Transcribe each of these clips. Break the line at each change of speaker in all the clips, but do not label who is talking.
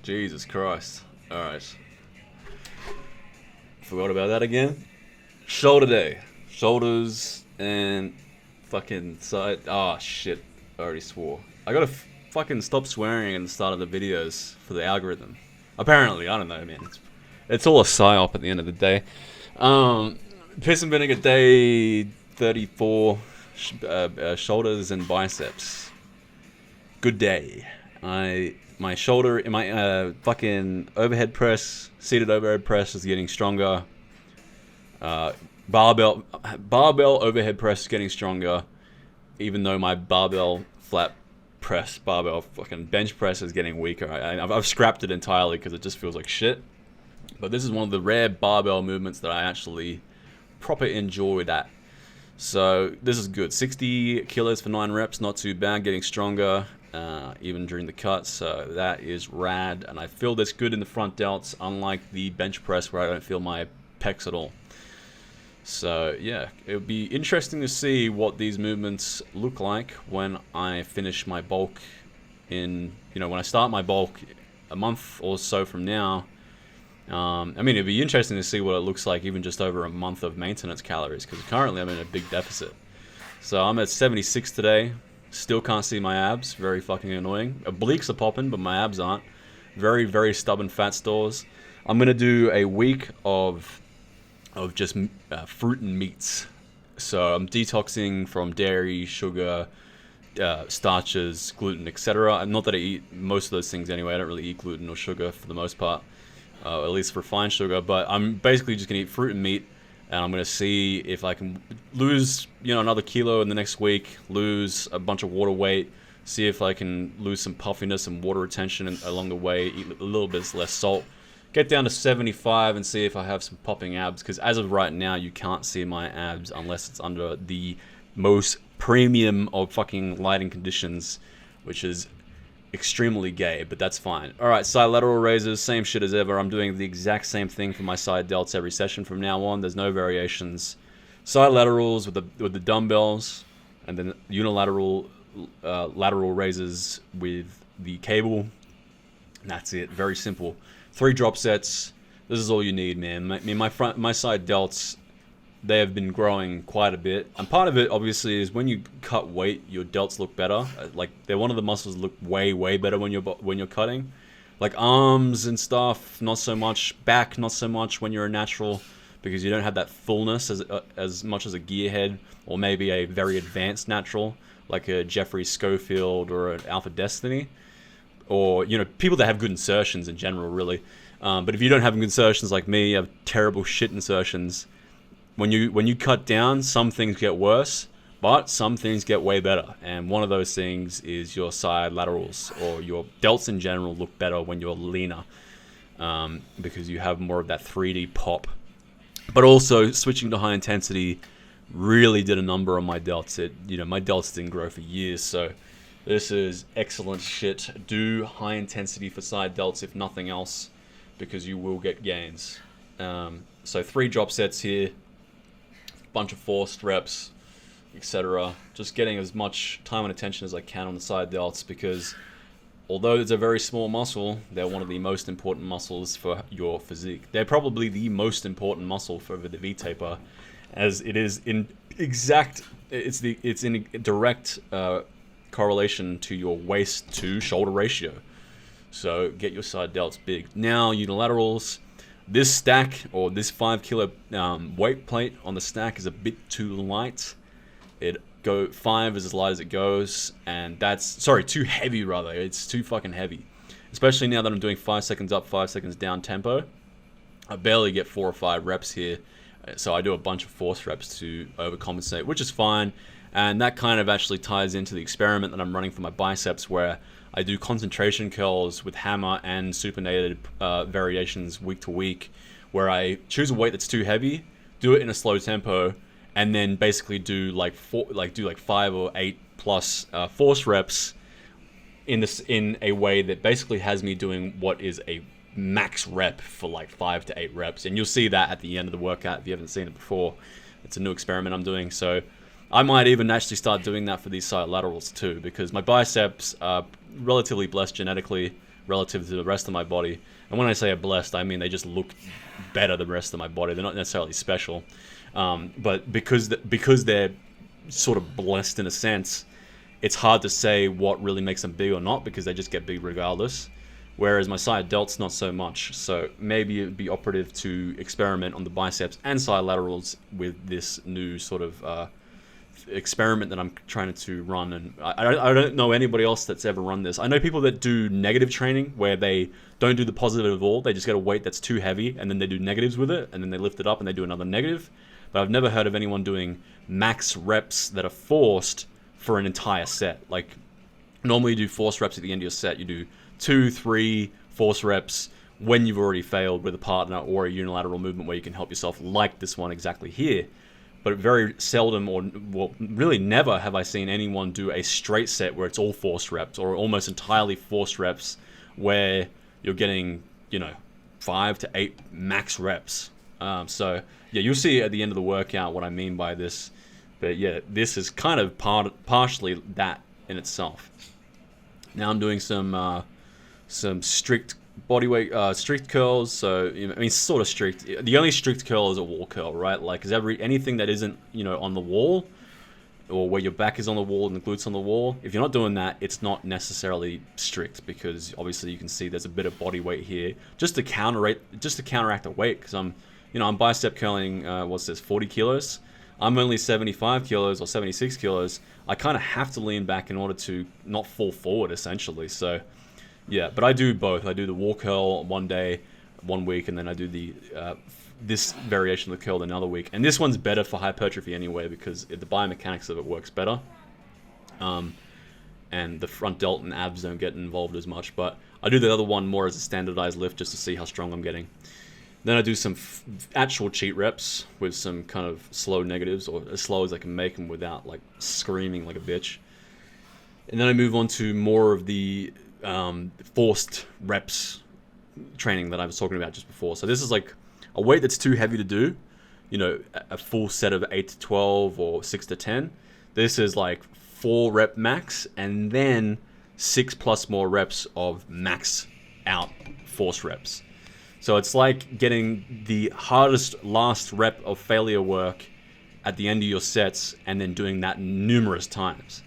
Jesus Christ. Alright. Forgot about that again. Shoulder day. Shoulders and fucking side. Oh shit. I already swore. I gotta fucking stop swearing at the start of the videos for the algorithm. Apparently, I don't know, man. It's all a psyop at the end of the day. Piss and vinegar day 34. Shoulders and biceps. Good day. My shoulder, my fucking overhead press, seated overhead press is getting stronger. Barbell overhead press is getting stronger, even though my barbell fucking bench press is getting weaker. I've scrapped it entirely because it just feels like shit. But this is one of the rare barbell movements that I actually proper enjoy that. So this is good. 60 kilos for 9 reps, not too bad. Getting stronger, even during the cuts. So that is rad, and I feel this good in the front delts, unlike the bench press where I don't feel my pecs at all. So yeah, it would be interesting to see what these movements look like when I finish my bulk when I start my bulk a month or so from now. I mean, it'd be interesting to see what it looks like even just over a month of maintenance calories, because currently I'm in a big deficit. So I'm at 76 today. Still can't see my abs. Very fucking annoying. Obliques are popping, but my abs aren't. Very, very stubborn fat stores. I'm going to do a week of just fruit and meats. So I'm detoxing from dairy, sugar, starches, gluten, etc. Not that I eat most of those things anyway. I don't really eat gluten or sugar for the most part. At least refined sugar, but I'm basically just gonna eat fruit and meat, and I'm gonna see if I can lose, another kilo in the next week, lose a bunch of water weight, see if I can lose some puffiness and water retention along the way, eat a little bit less salt, get down to 75 and see if I have some popping abs, because as of right now, you can't see my abs unless it's under the most premium of fucking lighting conditions, which is extremely gay, but that's fine. Alright, side lateral raises, same shit as ever. I'm doing the exact same thing for my side delts every session from now on. There's no variations. Side laterals with the dumbbells, and then unilateral lateral raises with the cable. And that's it. Very simple. 3 drop sets. This is all you need, man. My side delts, they have been growing quite a bit, and part of it obviously is when you cut weight, your delts look better. Like they're one of the muscles that look way better when you're cutting. Like arms and stuff, not so much. Back, not so much when you're a natural, because you don't have that fullness as much as a gearhead, or maybe a very advanced natural like a Jeffrey Schofield or an Alpha Destiny, or people that have good insertions in general, really. But if you don't have good insertions like me, you have terrible shit insertions. When you cut down, some things get worse, but some things get way better. And one of those things is your side laterals, or your delts in general look better when you're leaner, because you have more of that 3D pop. But also, switching to high intensity really did a number on my delts. My delts didn't grow for years, so this is excellent shit. Do high intensity for side delts, if nothing else, because you will get gains. So 3 drop sets here. Bunch of forced reps, etc. Just getting as much time and attention as I can on the side delts, because although it's a very small muscle, they're one of the most important muscles for your physique. They're probably the most important muscle for the V-taper, as it is it's in direct correlation to your waist to shoulder ratio. So get your side delts big. Now unilaterals. This stack, or this 5 kilo weight plate on the stack, is a bit too light. 5 is as light as it goes, and that's, too heavy rather. It's too fucking heavy. Especially now that I'm doing 5 seconds up, 5 seconds down tempo. I barely get 4 or 5 reps here, so I do a bunch of force reps to overcompensate, which is fine. And that kind of actually ties into the experiment that I'm running for my biceps, where I do concentration curls with hammer and supinated variations week to week, where I choose a weight that's too heavy, do it in a slow tempo, and then basically do like 5 or 8 plus force reps in a way that basically has me doing what is a max rep for like 5 to 8 reps. And you'll see that at the end of the workout if you haven't seen it before. It's a new experiment I'm doing, so I might even actually start doing that for these side laterals too, because my biceps are relatively blessed genetically relative to the rest of my body. And when I say blessed, I mean they just look better than the rest of my body. They're not necessarily special. But because they're sort of blessed in a sense, it's hard to say what really makes them big or not, because they just get big regardless. Whereas my side delts, not so much. So maybe it would be operative to experiment on the biceps and side laterals with this new sort of experiment that I'm trying to run. And I don't know anybody else that's ever run this. I know people that do negative training where they don't do the positive at all. They just get a weight that's too heavy and then they do negatives with it, and then they lift it up and they do another negative. But I've never heard of anyone doing max reps that are forced for an entire set. Like, normally you do force reps at the end of your set. You do 2, 3 force reps when you've already failed with a partner or a unilateral movement where you can help yourself, like this one exactly here. But very seldom, or well, really never, have I seen anyone do a straight set where it's all forced reps, or almost entirely forced reps, where you're getting, 5 to 8 max reps. So yeah, you'll see at the end of the workout what I mean by this. But yeah, this is kind of partially that in itself. Now I'm doing some strict bodyweight, strict curls. So sort of strict. The only strict curl is a wall curl, right? Like, anything that isn't on the wall, or where your back is on the wall and the glutes on the wall, if you're not doing that, it's not necessarily strict, because obviously you can see there's a bit of body weight here just to counteract the weight. Because I'm bicep curling 40 kilos. I'm only 75 kilos or 76 kilos. I kind of have to lean back in order to not fall forward, essentially. So yeah, but I do both. I do the wall curl one day, 1 week, and then I do the this variation of the curl another week. And this one's better for hypertrophy anyway, because the biomechanics of it works better. And the front delt and abs don't get involved as much. But I do the other one more as a standardized lift, just to see how strong I'm getting. Then I do some actual cheat reps with some kind of slow negatives, or as slow as I can make them without like screaming like a bitch. And then I move on to more of the forced reps training that I was talking about just before. So this is like a weight that's too heavy to do, a full set of 8 to 12 or 6 to 10. This is like 4 rep max, and then 6+ more reps of max out force reps. So it's like getting the hardest last rep of failure work at the end of your sets, and then doing that numerous times.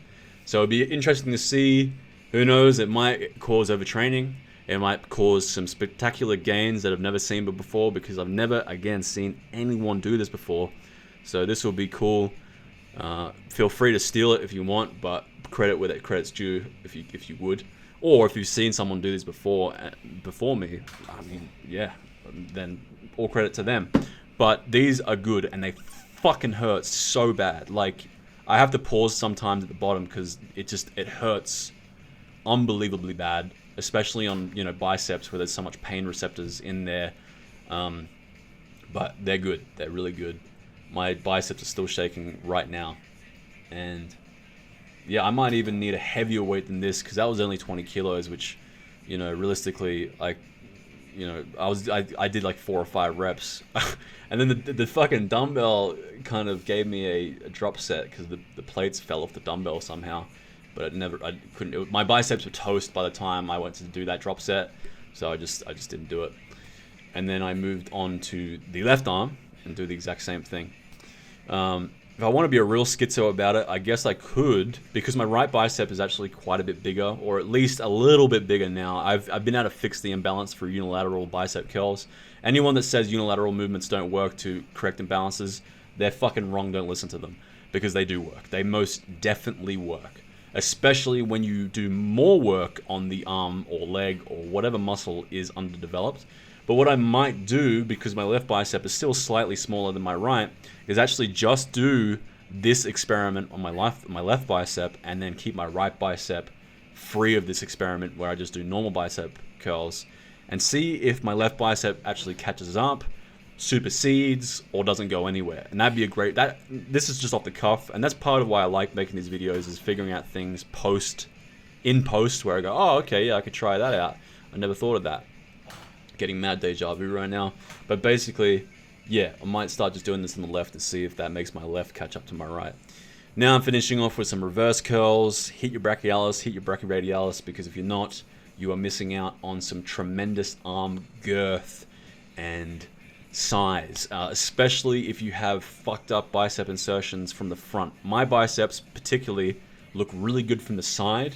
So it'd be interesting to see. Who knows, it might cause overtraining. It might cause some spectacular gains that I've never seen before, because I've never, again, seen anyone do this before. So this will be cool. Feel free to steal it if you want, but credit where that credit's due, if you would. Or if you've seen someone do this before me, yeah, then all credit to them. But these are good, and they fucking hurt so bad. Like, I have to pause sometimes at the bottom, because it hurts unbelievably bad, especially on biceps, where there's so much pain receptors in there. But they're good. They're really good. My biceps are still shaking right now, and yeah, I might even need a heavier weight than this, because that was only 20 kilos, which, realistically, like, I did like 4 or 5 reps, and then the fucking dumbbell kind of gave me a drop set, because the plates fell off the dumbbell somehow. But I couldn't. My biceps were toast by the time I went to do that drop set, so I just didn't do it. And then I moved on to the left arm and do the exact same thing. If I want to be a real schizo about it, I guess I could, because my right bicep is actually quite a bit bigger, or at least a little bit bigger now. I've been able to fix the imbalance for unilateral bicep curls. Anyone that says unilateral movements don't work to correct imbalances, they're fucking wrong. Don't listen to them, because they do work. They most definitely work. Especially when you do more work on the arm or leg or whatever muscle is underdeveloped. But what I might do, because my left bicep is still slightly smaller than my right, is actually just do this experiment on my left bicep, and then keep my right bicep free of this experiment where I just do normal bicep curls, and see if my left bicep actually catches up, supersedes, or doesn't go anywhere. And that'd be this is just off the cuff, and that's part of why I like making these videos, is figuring out things in post where I go, oh, okay, yeah, I could try that out. I never thought of that. Getting mad deja vu right now. But basically, yeah, I might start just doing this on the left and see if that makes my left catch up to my right. Now I'm finishing off with some reverse curls. Hit your brachialis, hit your brachyradialis, because if you're not, you are missing out on some tremendous arm girth and size, especially if you have fucked up bicep insertions from the front. My biceps particularly look really good from the side,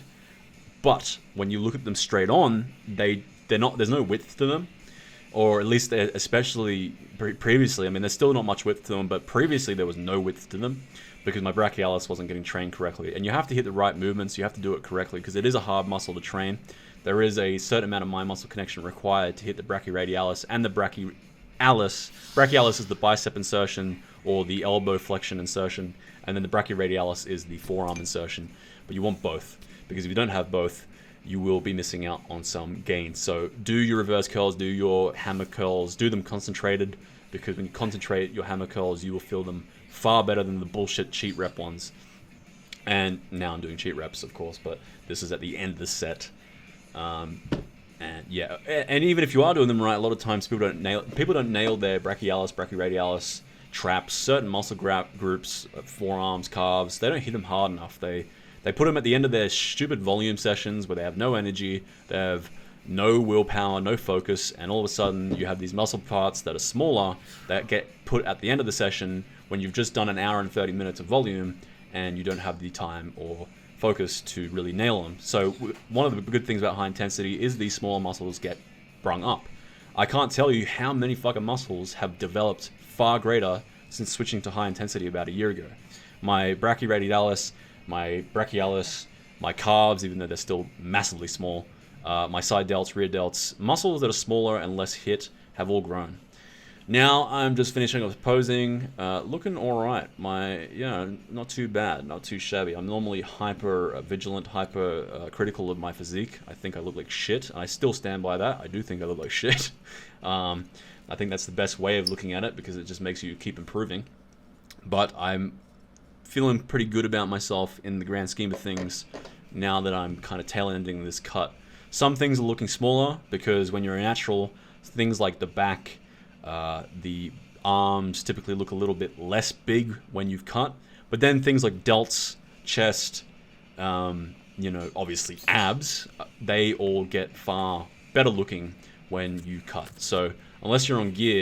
but when you look at them straight on, they're not. There's no width to them, or at least especially previously. I mean, there's still not much width to them, but previously there was no width to them because my brachialis wasn't getting trained correctly. And you have to hit the right movements. You have to do it correctly because it is a hard muscle to train. There is a certain amount of mind muscle connection required to hit the brachyradialis and the brachyialis. Brachyialis is the bicep insertion or the elbow flexion insertion, and then the brachyradialis is the forearm insertion. But you want both, because if you don't have both, you will be missing out on some gains. So do your reverse curls, do your hammer curls, do them concentrated, because when you concentrate your hammer curls, you will feel them far better than the bullshit cheat rep ones. And now I'm doing cheat reps, of course, but this is at the end of the set. And yeah, and even if you are doing them right, a lot of times people don't nail their brachialis, brachyradialis traps. Certain muscle groups, forearms, calves, they don't hit them hard enough. They put them at the end of their stupid volume sessions where they have no energy, they have no willpower, no focus, and all of a sudden you have these muscle parts that are smaller that get put at the end of the session when you've just done an hour and 30 minutes of volume and you don't have the time or focus to really nail them. So one of the good things about high intensity is these smaller muscles get brung up. I can't tell you how many fucking muscles have developed far greater since switching to high intensity about a year ago. My brachyradialis, my brachialis, my calves, even though they're still massively small, my side delts, rear delts, muscles that are smaller and less hit have all grown. Now I'm just finishing up with posing, looking alright. Not too bad, not too shabby. I'm normally hyper vigilant, hyper critical of my physique. I think I look like shit, and I still stand by that. I do think I look like shit. I think that's the best way of looking at it because it just makes you keep improving. But I'm feeling pretty good about myself in the grand scheme of things now that I'm kind of tail ending this cut. Some things are looking smaller because when you're a natural, things like the back, the arms typically look a little bit less big when you've cut, but then things like delts, chest, obviously abs, they all get far better looking when you cut. So unless you're on gear,